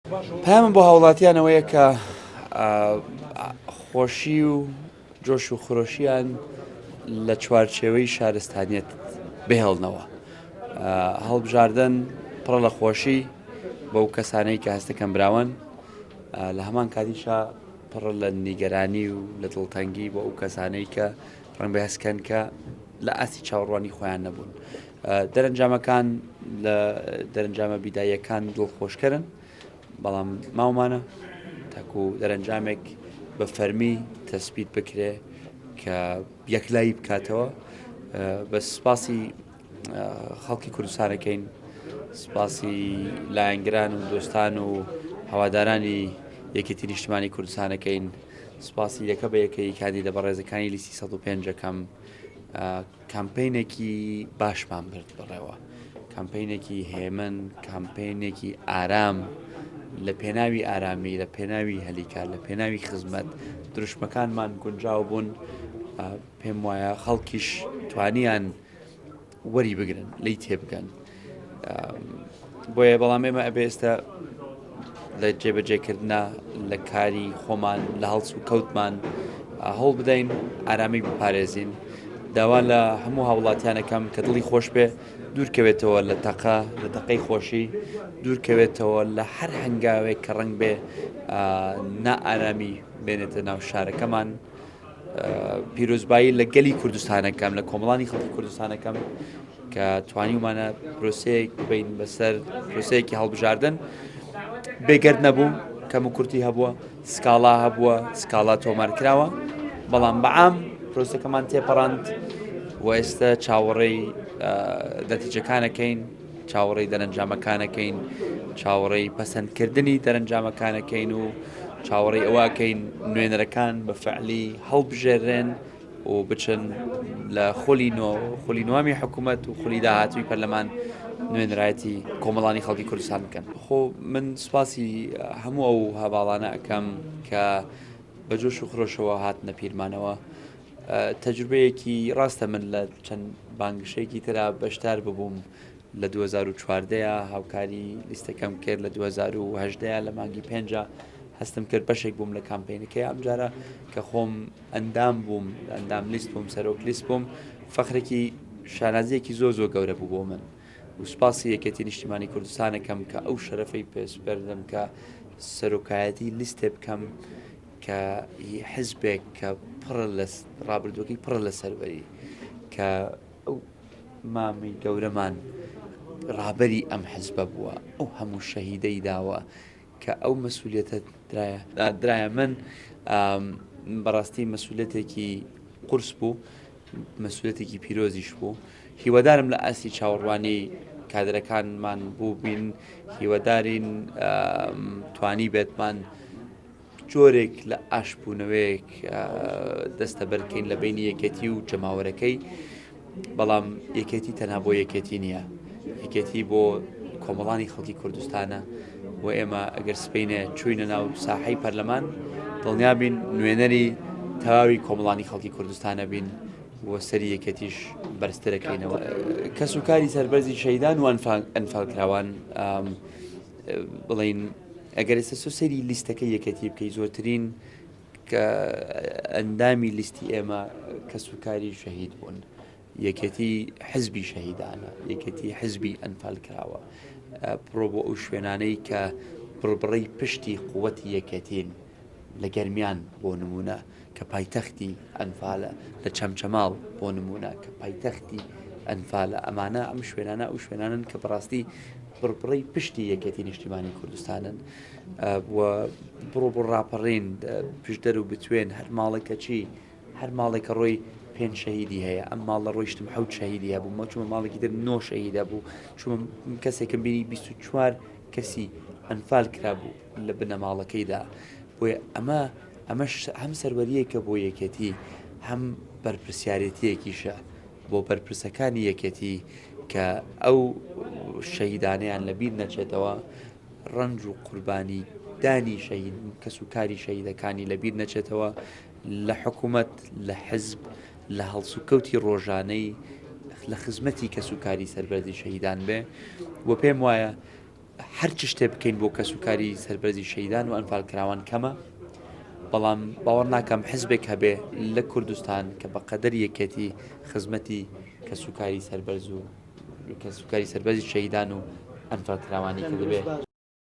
پامن بۆ هاوڵاتیانەوەیە کە خۆشی و جۆش و خۆشییان لە چوارچێوەی شارستانیت بهێڵنەوە هەڵبژاردن پڕە لە خۆشی بەو کەسانەی کە هەستەکەم براون لە هەمان کاتیشا پڕە لە نیگەرانی و لە دڵتەنگی بۆ ئەو کەسانەی کە ڕەنگ بە هەستکەن کە لە ئاسی چاوەڕوانی خۆیان نەبوون دەرەنجامەکان لە دەرەنجامە بیداییەکان دڵخۆشکەرن بەڵام ماومانە تاکو دەرەنجامێک بە فەرمی تەسبیت بکرێ کە یەکلایی بکاتەوە بە سپاسی خەڵکی کوردستانەکەین سپاسی لایەنگران و دۆستان و هەوادارانی یەکێتی نیشتیمانی کوردستانەکەین سپاسی یەکە بە یەکەی کاندیدە بە ڕێزەکانی لیستی 105ەکەم کامپینێکی باشمان برد بڕێوە کامپینێکی هێمن کامپینێکی ئارام لە پێناوی ئارامی لە پێناوی هەلیکار لە پێناوی خزمەت دروشمەکانمان گونجاو بوون پێم وایە خەڵکیش توانیان وەری بگرن لی تێبگەن بۆیە بەڵام ئێمە ئەبێ ئێستا لە جێبەجێکردنا لە کاری خۆمان لە هەڵس و کەوتمان هەوڵ بدەین ئارامی بپارێزین داوا لە هەموو هاوڵاتیانەکەم کە دڵی خۆش بێ دوورکەوێتەوە لە تەقە لە تەقەی خۆشی دوورکەوێتەوە لە هەر هەنگاوێک کە ڕنگ بێ نائارامی بێنێتە ناو شارەکەمان پیرۆزبایی لە گەلی کوردستانەکەم لە کۆمەڵانی خەڵکی کوردستانەکەم کە توانیمانە پرۆسەیەک بین بەسەر پرۆسەیەکی هەڵبژاردن بێگەرد نەبوو کەم و کورتی هەبووە سکاڵا هەبووە سکاڵا تۆمارکراوە بەڵام بەعام پرۆسەکەمان تێپەڕاند و ئێستا چاوەڕێی نەتیجەکانەکەین چاوەڕێی دەرەنجامەکانەکەین چاوەڕێی پەسەندکردنی دەرەنجامەکانەکەین و چاوەڕێی ئەوەکەین نوێنەرەکان بە فعلی هەڵبژێڕێن و بچن لە خۆلی نوامی حکوومەت و خولی داهاتووی پەرلەمان نوێنەرایەتی کۆمەڵانی خەڵکی کوردستان بکەن خۆ من سوپاسی هەموو ئەو هەواڵانە ئەەکەم کە بە جۆش و خرۆشەوە هاتنە پیرمانەوە تەجروبەیەکی ڕاستە من لە چەند بانگشەیەکی ترا بەشدار ببووم لە 2014 هاوکاری لیستەکەم کرد لە 2010 لە مانگی 5 هەستم کرد بەشێک بووم لە کامپینەکەی ئەمجارە کە خۆم ئەندام بووم ئەندام لیست بووم سەرۆک لیست بووم فەخرێکی شانازیەکی زۆر گەورە بوو بۆ من و سوپاسی یەکێتی نیشتیمانی کوردستانەکەم کە ئەو شەرەفەی پێسپەردەم کە سەرۆکایەتی لیستێ بکەم کە حزبێک کە ڕابردووەکەی پڕە لە سەروەری کە ئەو مامی گەورەمان ڕابەری ئەم حزبە بووە ئەو هەموو شەهیدەی داوە کە ئەو مەسئولیەتە درایە من بەڕاستی مەسئولیەتێکی قورس بوو مەسئولیەتێکی پیرۆزیش بوو هیوادارم لە ئاسی چاوەڕوانی کادرەکانمان بوو بین هیوادارین توانی بێتمان جۆرێک لە ئاشبوونەوەیەک دەستە بەرکەین لە بینی یەکێتی و جەماوەرەکەی بەڵام یەکێتی تەنها بۆ یەکێتی نییە یەکێتی بۆ کۆمەڵانی خەڵکی کوردستانە و ئێمە ئەگەر سپینە چوینە ناو ساحەی پەرلەمان دڵنیا بین نوێنەری تەواوی کۆمەڵانی خەڵکی کوردستانە بین و سەری یەکێتیش بەرزترەکەینەوە کەس و کاری سەربەرزی شەیدان و ئەنفالکراوان بڵین ئەگەر ئێستا سەری لیستەکەی یەکەتی بکەی زۆرترین کە ئەندامی لیستی ئێمە کەس و کاری شەهید بوون یەکێتی حزبی شەهیدانە یەکێتی حزبی ئەنفالکراوە بڕۆ بۆ ئەو شوێنانەی کە بڕبڕەی پشتی قووەتی یەکێتین لە گەرمیان بۆ نمونە کە پایتەختی ئەنفالە لە چەمچەماڵ بۆ نمونە کە پایتەختی ئەنفالە ئەمانە ئەم شوێنانە ئەو شوێنانن کە بەڕاستی بڕبڕەی پشتی یەکێتی نیشتیمانی کوردستانن و بڕۆ بۆ ڕاپەڕین پشتدەر و بتوێن هەر ماڵێکە چی هەر ماڵێکە ڕۆی 5 شەهیدی هەیە ئەم ماڵە ڕۆیشتم 7 شەهیدی هەبوو مە چوومە ماڵێکی تر 9 شەهیدە بوو چوومە کەسێکم بینی 24 کەسی ئەنفال کرابوو لە بنە ماڵەکەیدا بۆیە ئەمەش هەم سەروەریەکە بۆ یەکێتی هەم بەرپرسیارەتیەکیشە بۆ بەرپرسەکانی یەکێتی کە ئەو شەهیدانەیان لەبیر نەچێتەوە ڕنج و قوربانی دانی شەهید کەس و کاری شەهیدەکانی لەبیر نەچێتەوە لە حکوومەت لە حزب لە هەڵس و کەوتی ڕۆژانەی لە خزمەتی کەس و کاری سەربەرزی شەهیدان بێ و پێم وایە هەرچ شتێ بکەین بۆ کەسوکاری سەربەرزی شەیدان و ئەنفالکراوان کەمە، بەڵام باوەڕ ناکەم حزبێک هەبێ لە کوردستان کە بە قەدەر یەکێتی خزمەتی کەسوکاری سەربەرز و کەسوکاری سەربەرزی شەیدان و ئەنفالکراوانی کە دەبێت